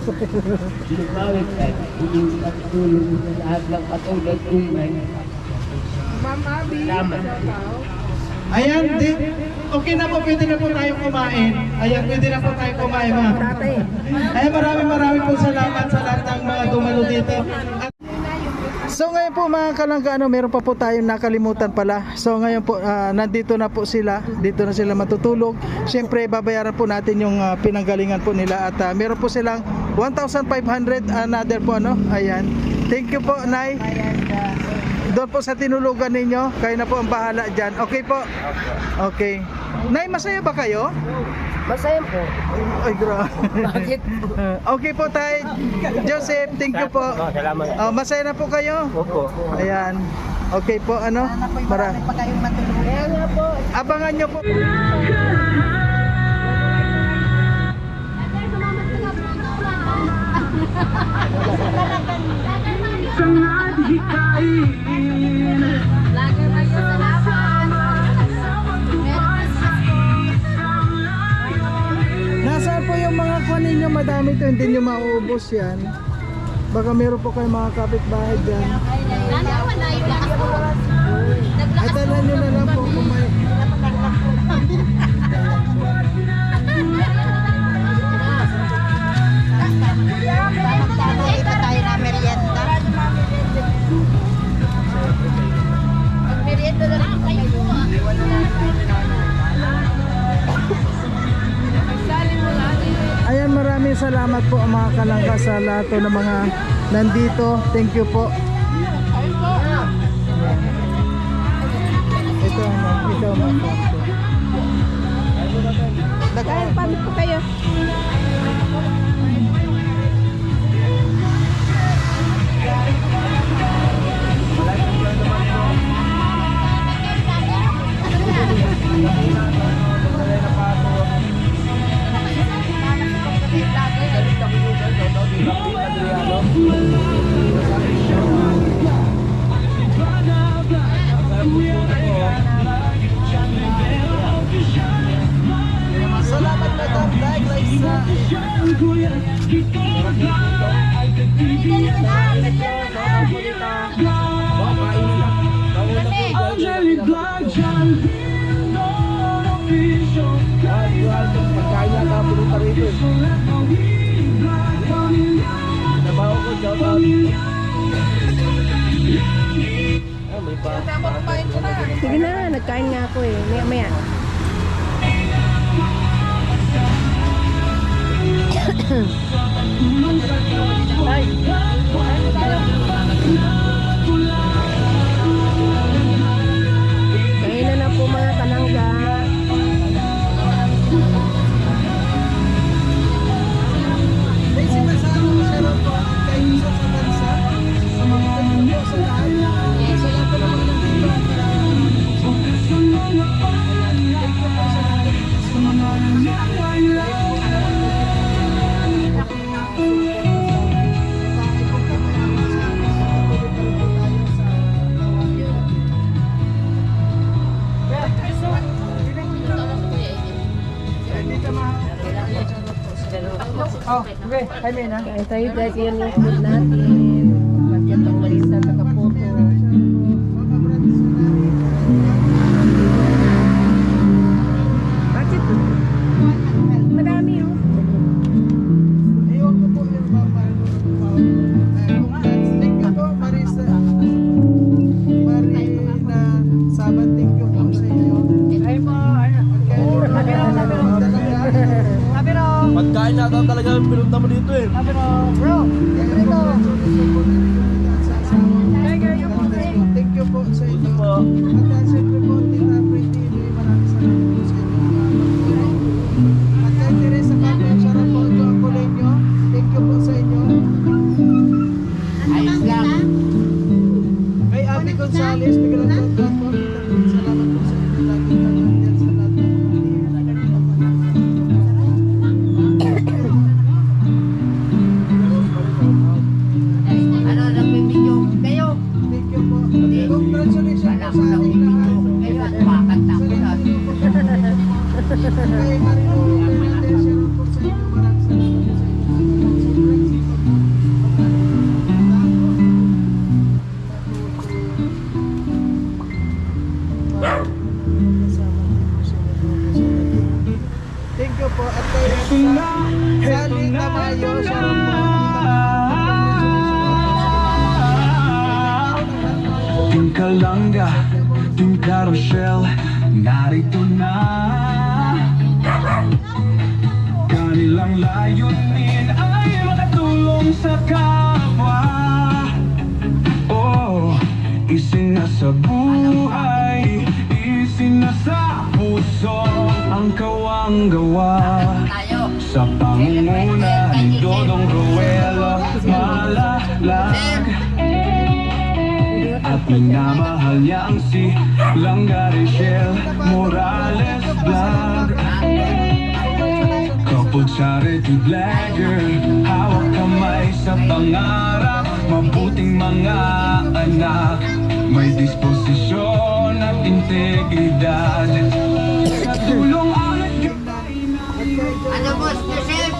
Speaker 8: sinubawit at hindi nakatulong sa lahat ng katulad kong
Speaker 9: Mama B.
Speaker 8: salamat.
Speaker 7: Ayan, okay na po, pwede na po tayo kumain. Ayan, pwede na po tayo kumain, ma'am. Ayan, maraming po salamat sa lahat ng mga dumalo dito. So ngayon po mga kalangga, meron pa po tayong nakalimutan pala. So ngayon po, nandito na po sila. Dito na sila matutulog. Siyempre, babayaran po natin yung pinanggalingan po nila. At meron po silang 1,500 another po, Ayan. Thank you po, Nay. Doon po sa tinulugan ninyo, kayo na po ang bahala dyan. Okay po? Okay. Nay, masaya ba kayo?
Speaker 5: Masaya po.
Speaker 7: Ay, grabe.
Speaker 5: Bakit?
Speaker 7: Okay po, Tay. Joseph, thank you po.
Speaker 8: Salamat.
Speaker 7: Masaya na po kayo?
Speaker 8: Opo.
Speaker 7: Ayan. Okay po, Marami
Speaker 5: pa kayong matulungan. Kaya nga po.
Speaker 7: Abangan nyo po. Nasaan po yung mga kuha ninyo? Madami ito, hindi nyo mauubos yan. Baka meron po kayong mga kapitbahay dyan. Ay, dala nyo na lang po kung may... salamat po mga kalangga sa lahat po ng mga nandito. Thank you po. Ito ang
Speaker 5: Dahil paano po kayo?
Speaker 7: Salamat Madam Dag Liza.
Speaker 5: Sige na, nagkain nga ako eh. Maya-maya. Kainan na po mga kalangga. Kain tayo guys, yan yung food natin. Bakit ang Marisa taga-photo. Bakit? Madami oh.
Speaker 7: Iwan ko po yung thank you po Marisa. Marina Sabat, thank you po sa inyo. Ay mo,
Speaker 3: Pagkain na talaga ang pinunta mo dito eh.
Speaker 7: bro, thank you po sa inyo. At siyempre po, Tita Free TV, maraming salamat po sa inyo. At kay Teresa Carmen, sarap po ito ang kulay nyo. Thank you po sa inyo.
Speaker 8: Ayos lang.
Speaker 7: Kay Abby Gonzales, biglang congrats po. Salamat po sa inyo. Lagi ka nandyan sa lahat.
Speaker 8: Ano, nagbibidyo kayo?
Speaker 7: Thank you po. Congratulations
Speaker 8: Wala
Speaker 7: po
Speaker 8: ko
Speaker 7: sa
Speaker 8: na
Speaker 7: ating
Speaker 8: video
Speaker 7: lahat.
Speaker 8: kayo at makanta ko na.
Speaker 7: Kay Marino Fernandez, shoutout po sa inyo. Maraming salamat po sa inyo. Thank you po. At kay Sally Tamayo, shoutout po.
Speaker 11: Team Kalangga, Team Carousel, narito na. Kanilang layunin ay makatulong sa kapwa. Oh, isinasa buhay, isinasa puso ang kawang-gawa. Sa pangunguna ni Dodong Roel Malalag. At minamahal niya ang si Langga Rachel Morales Vlog. Coupled charity vlogger, hawak kamay sa pangarap. Mabuting mga anak, may disposisyon at integridad. Sa tulong ang nagbigay ng
Speaker 8: Ano boss, Joseph?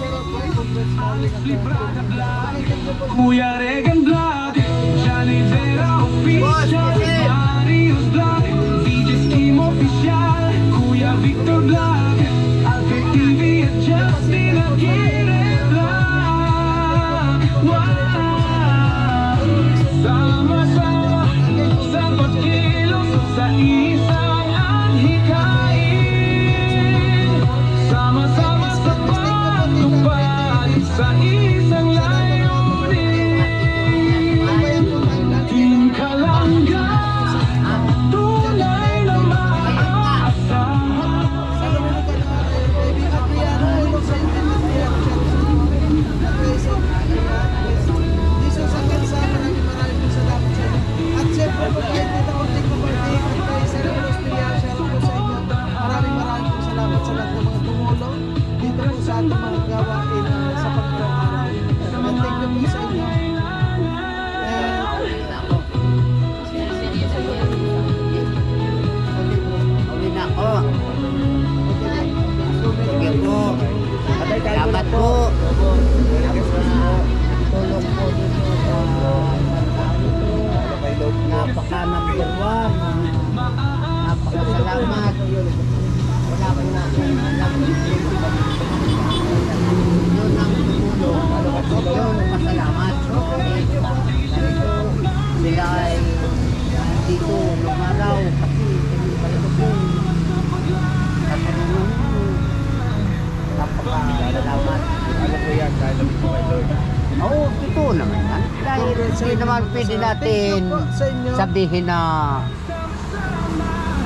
Speaker 11: Kuya Regan Vlog, Johnny Vera Official, Marius Vlog, DJ Scheme Official, Kuya Victor Vlog, Alfred TV at Justin Aguirre Vlog. Wow! Sama-sama sa pagkilos sa isang hikain. Sama-sama sa pagtupad sa
Speaker 8: Oo naman yan. Dahil hindi naman pwede natin
Speaker 7: sa inyo.
Speaker 8: sabihin na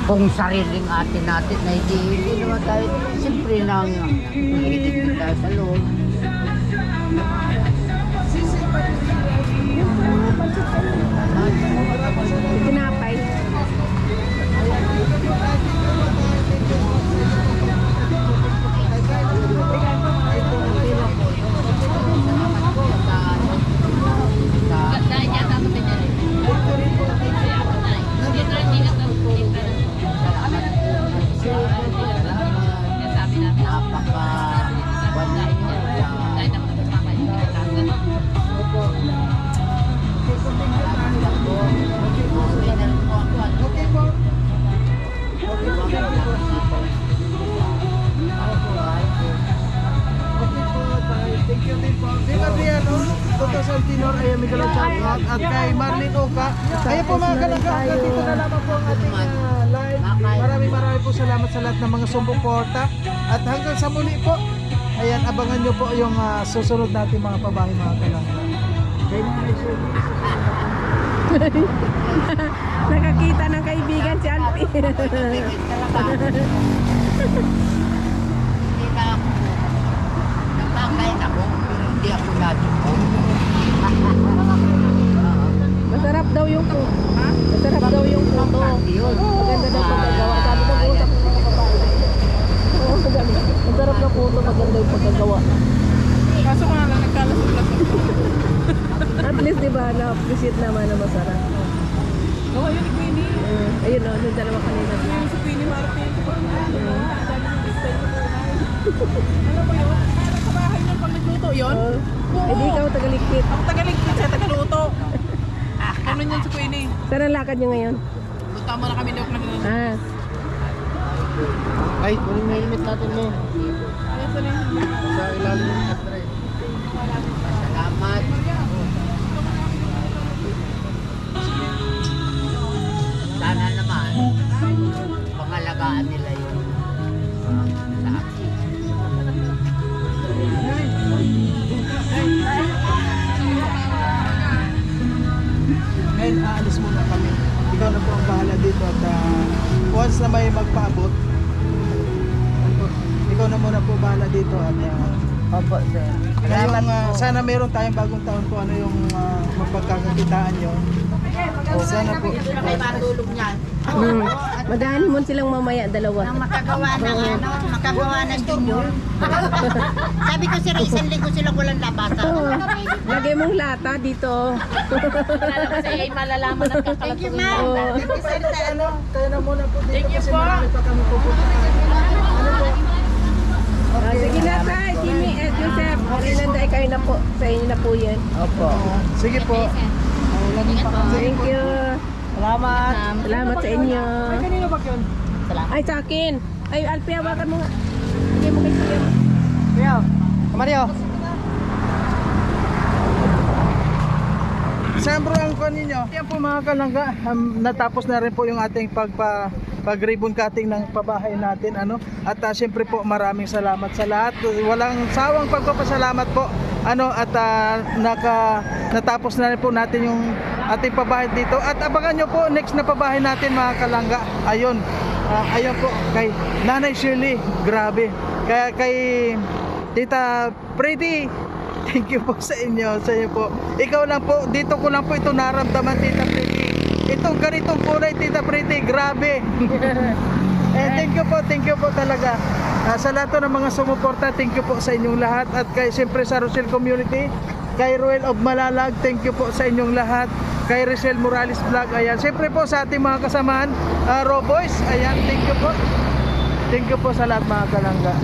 Speaker 8: kung sariling atin natin na hindi naman tayo siyempre nang hihilig tayo sa loob.
Speaker 5: Tinapay.
Speaker 7: Thank you din po. Di ba di ano? Dr. Santinor, ayan, may galang shoutout. At kay Marlene Oka. Ayan po mga kalangga. Dito na lamang po ang ating live. Maraming po salamat sa lahat ng mga sumuporta. At hanggang sa muli po. Ayan, abangan nyo po yung susunod natin mga pabahay mga kalangga.
Speaker 5: Nakakita ng kaibigan si Auntie.
Speaker 8: Nagkakain ako, pero hindi ako natin po.
Speaker 5: Masarap daw yung puto. Masarap daw yung puto. Maganda daw pagkagawa. Sabi ng usap ng mga babae. Oo, magaling. Masarap na puto, maganda yung pagkagawa.
Speaker 9: Kaso nga lang, nagkalasok-lasok.
Speaker 5: At least diba, na-appreciate naman na masarap.
Speaker 9: Oo, yun, Queenie.
Speaker 5: Ayun o, yung dalawa kanina.
Speaker 9: Yung si Queenie Martin. Ano ba yun? Sa bahay niyo pag nagluto yun?
Speaker 5: Eh di ikaw tagaligpit.
Speaker 9: Ako tagaligpit siya, tagaluto. Ganun yun si Queenie.
Speaker 5: Saan ang lakad niyo ngayon?
Speaker 9: Punta mo na kami doon na ganun.
Speaker 5: Ah,
Speaker 1: Ay, kunin na helmet natin mo.
Speaker 9: Ayun sa rin.
Speaker 1: Sa ilalim ng katray.
Speaker 8: Salamat. Sana naman, pangalagaan nila yun sa akin.
Speaker 7: Ngayon, aalis muna kami. Ikaw na po ang bahala dito at once na may magpaabot, ikaw na muna po bahala dito at
Speaker 8: Opo, sir.
Speaker 7: ngayong, sana meron tayong bagong taon po ano yung mapagkakakitaan nyo. Sana po.
Speaker 4: May matulog niyan.
Speaker 5: mag-honeymoon silang mamaya, dalawa.
Speaker 4: Ang makagawa ng ano, makagawa ng junior. Sabi ko sila, isang linggo silang walang labasan.
Speaker 5: Lagay mong lata dito.
Speaker 6: Kasi ay malalaman ang
Speaker 4: Thank you,
Speaker 6: kakalatuloy.
Speaker 4: ma'am.
Speaker 7: Kaya na muna po dito kasi marami pa kami pupunta.
Speaker 5: Sige na tayo, Kimi at Joseph. Rinanday kayo na po. Sa inyo na po yan.
Speaker 8: Opo.
Speaker 7: Sige po.
Speaker 5: Thank you.
Speaker 8: Salamat.
Speaker 5: Salamat sa inyo.
Speaker 7: Kanino ba yun?
Speaker 5: Ay, sa akin. Ay, Alpi, hawakan mo nga. Hindi mo kay Kuya.
Speaker 8: Kuya, Mario.
Speaker 7: Sambro ang kuha ninyo. Yan po mga kalangga, natapos na rin po yung ating pag-ribbon cutting ng pabahay natin at syempre po maraming salamat sa lahat. Walang sawang pagpapasalamat po at natapos na rin po natin yung ating pabahay dito at abangan nyo po next na pabahay natin mga kalangga. Ayun po kay Nanay Shirley, grabe. Kaya kay Tita Freddy, thank you po sa inyo po. Ikaw lang po, dito ko lang po ito naramdaman, Tita Freddy. Itong ganitong kulay, Tita Freddy, grabe. Thank you po talaga. Sa lahat ng mga sumuporta, thank you po sa inyong lahat. At kay siyempre sa Rochelle Community, kay Ruel of Malalag, thank you po sa inyong lahat. Kay Rachel Morales Vlog, ayan. Siyempre po sa ating mga kasamahan, Roboys, ayan, thank you po. Thank you po sa lahat mga kalangga.